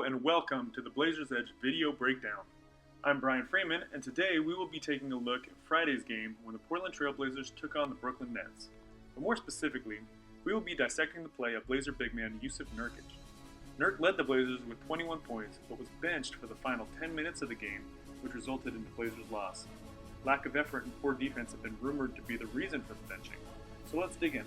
and welcome to the BlazersEdge video breakdown. I'm Brian Freeman, and today we will be taking a look at Friday's game when the Portland Trail Blazers took on the Brooklyn Nets. But more specifically, we will be dissecting the play of Blazer big man Jusuf Nurkic. Nurk led the Blazers with 21 points, but was benched for the final 10 minutes of the game, which resulted in the Blazers' loss. Lack of effort and poor defense have been rumored to be the reason for the benching. So let's dig in.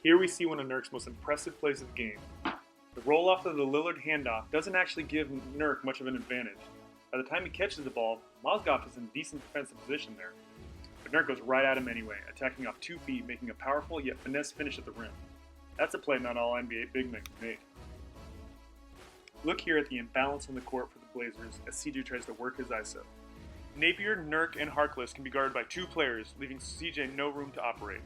Here we see one of Nurk's most impressive plays of the game. The roll-off of the Lillard handoff doesn't actually give Nurk much of an advantage. By the time he catches the ball, Mozgov is in decent defensive position there. But Nurk goes right at him anyway, attacking off 2 feet, making a powerful yet finesse finish at the rim. That's a play not all NBA big men can make. Look here at the imbalance on the court for the Blazers as CJ tries to work his ISO. Napier, Nurk, and Harkless can be guarded by 2 players, leaving CJ no room to operate.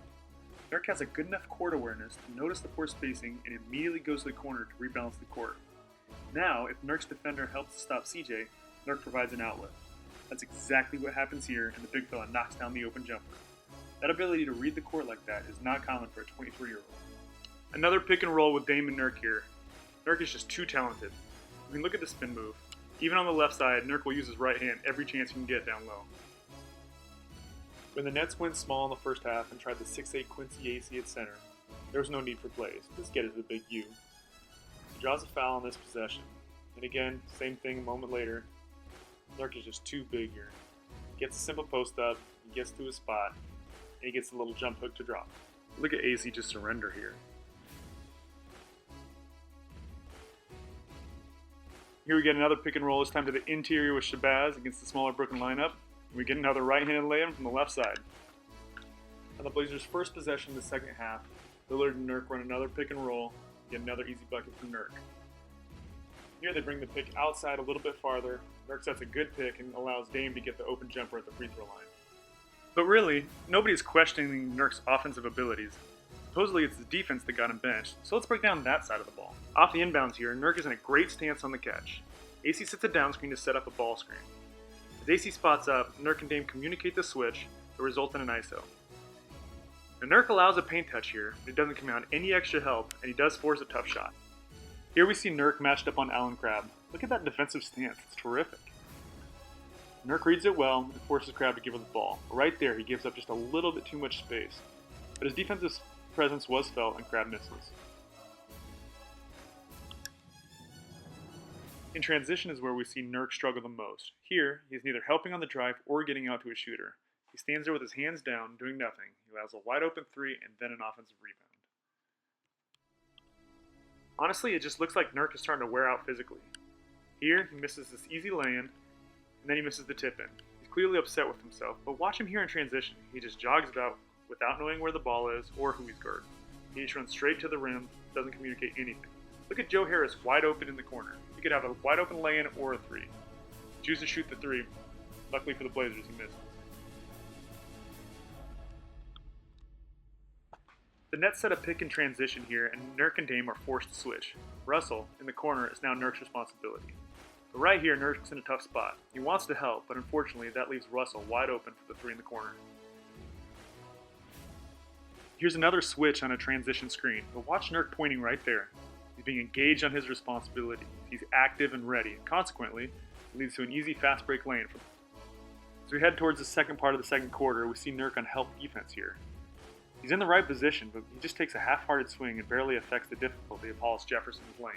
Nurk has a good enough court awareness to notice the poor spacing and immediately goes to the corner to rebalance the court. Now, if Nurk's defender helps to stop CJ, Nurk provides an outlet. That's exactly what happens here, and the big fella knocks down the open jumper. That ability to read the court like that is not common for a 23-year-old. Another pick and roll with Dame and Nurk here. Nurk is just too talented. I mean, look at the spin move. Even on the left side, Nurk will use his right hand every chance he can get down low. When the Nets went small in the first half and tried the 6'8" Quincy AC at center, there was no need for plays. Just get it to the big U. He draws a foul on this possession. And again, same thing a moment later. Nurk is just too big here. He gets a simple post up, he gets to his spot, and he gets a little jump hook to drop. Look at AC just surrender here. Here we get another pick and roll, this time to the interior with Shabazz against the smaller Brooklyn lineup. We get another right-handed lay-in from the left side. On the Blazers' first possession in the second half, Lillard and Nurk run another pick and roll, get another easy bucket from Nurk. Here they bring the pick outside a little bit farther. Nurk sets a good pick and allows Dame to get the open jumper at the free throw line. But really, nobody's questioning Nurk's offensive abilities. Supposedly it's the defense that got him benched, so let's break down that side of the ball. Off the inbounds here, Nurk is in a great stance on the catch. AC sets a down screen to set up a ball screen. As AC spots up, Nurk and Dame communicate the switch to result in an ISO. Now Nurk allows a paint touch here, but he doesn't come out any extra help, and he does force a tough shot. Here we see Nurk matched up on Allen Crabbe. Look at that defensive stance, it's terrific. Nurk reads it well and forces Crabbe to give him the ball. Right there, he gives up just a little bit too much space. But his defensive presence was felt and Crabbe misses. In transition is where we see Nurk struggle the most. Here, he's neither helping on the drive or getting out to a shooter. He stands there with his hands down, doing nothing. He allows a wide open 3 and then an offensive rebound. Honestly, it just looks like Nurk is starting to wear out physically. Here, he misses this easy lay-in, and then he misses the tip-in. He's clearly upset with himself, but watch him here in transition. He just jogs about without knowing where the ball is or who he's guarding. He just runs straight to the rim, doesn't communicate anything. Look at Joe Harris wide open in the corner. He could have a wide open lay-in or a 3. Choose to shoot the 3. Luckily for the Blazers, he misses. The Nets set a pick in transition here, and Nurk and Dame are forced to switch. Russell, in the corner, is now Nurk's responsibility. But right here, Nurk's in a tough spot. He wants to help, but unfortunately, that leaves Russell wide open for the 3 in the corner. Here's another switch on a transition screen, but watch Nurk pointing right there. He's being engaged on his responsibility. He's active and ready, and consequently, it leads to an easy fast break lane. As we head towards the second part of the second quarter, we see Nurk on help defense here. He's in the right position, but he just takes a half-hearted swing and barely affects the difficulty of Hollis Jefferson's lane.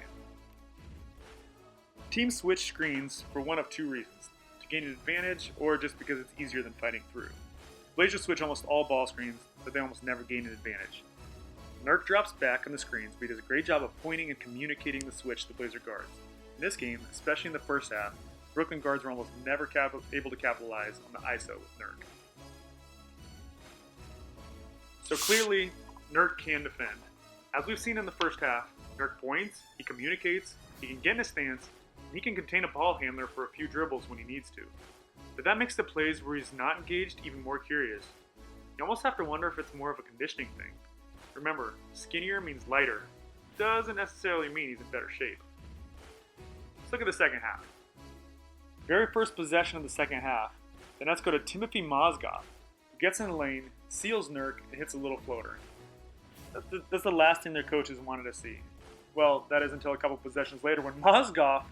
Teams switch screens for one of 2 reasons, to gain an advantage or just because it's easier than fighting through. Blazers switch almost all ball screens, but they almost never gain an advantage. Nurk drops back on the screens, but he does a great job of pointing and communicating the switch to Blazer guards. In this game, especially in the first half, Brooklyn guards were almost never able to capitalize on the ISO with Nurk. So clearly, Nurk can defend. As we've seen in the first half, Nurk points, he communicates, he can get in a stance, and he can contain a ball handler for a few dribbles when he needs to. But that makes the plays where he's not engaged even more curious. You almost have to wonder if it's more of a conditioning thing. Remember, skinnier means lighter. Doesn't necessarily mean he's in better shape. Let's look at the second half. Very first possession of the second half, the Nets go to Timothy Mozgov, who gets in the lane, seals Nurk, and hits a little floater. That's the last thing their coaches wanted to see. Well, that is until a couple possessions later when Mozgov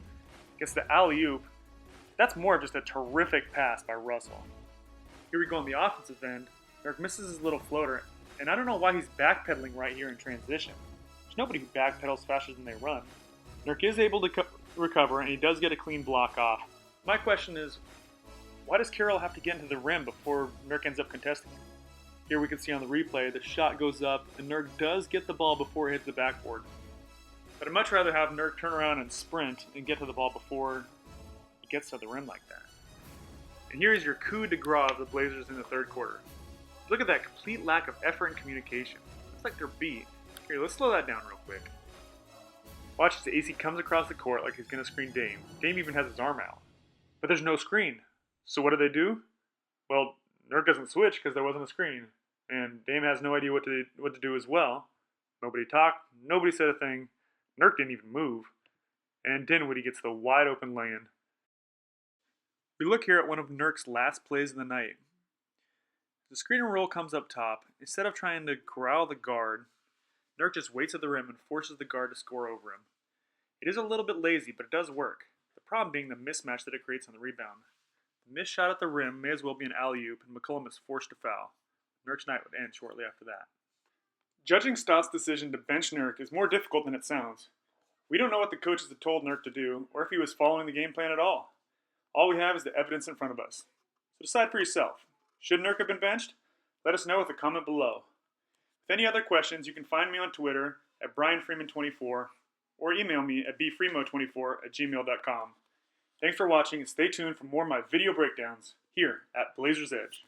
gets the alley-oop. That's more of just a terrific pass by Russell. Here we go on the offensive end. Nurk misses his little floater, and I don't know why he's backpedaling right here in transition. There's nobody who backpedals faster than they run. Nurk is able to recover, and he does get a clean block off. My question is, why does Carroll have to get into the rim before Nurk ends up contesting it? Here we can see on the replay, the shot goes up, and Nurk does get the ball before it hits the backboard. But I'd much rather have Nurk turn around and sprint and get to the ball before he gets to the rim like that. And here's your coup de grace of the Blazers in the third quarter. Look at that complete lack of effort and communication. It's like they're beat. Here, let's slow that down real quick. Watch as AC comes across the court like he's going to screen Dame. Dame even has his arm out. But there's no screen. So what do? Well, Nurk doesn't switch because there wasn't a screen. And Dame has no idea what to do as well. Nobody talked. Nobody said a thing. Nurk didn't even move. And Dinwiddie gets the wide open lay-in. We look here at one of Nurk's last plays of the night. The screen and roll comes up top. Instead of trying to corral the guard, Nurk just waits at the rim and forces the guard to score over him. It is a little bit lazy, but it does work. The problem being the mismatch that it creates on the rebound. The missed shot at the rim may as well be an alley-oop, and McCollum is forced to foul. Nurk's night would end shortly after that. Judging Stott's decision to bench Nurk is more difficult than it sounds. We don't know what the coaches had told Nurk to do, or if he was following the game plan at all. All we have is the evidence in front of us. So decide for yourself. Should Nurk have been benched? Let us know with a comment below. With any other questions, you can find me on Twitter at BrianFreeman24 or email me at bfreemo24@gmail.com. Thanks for watching and stay tuned for more of my video breakdowns here at Blazers Edge.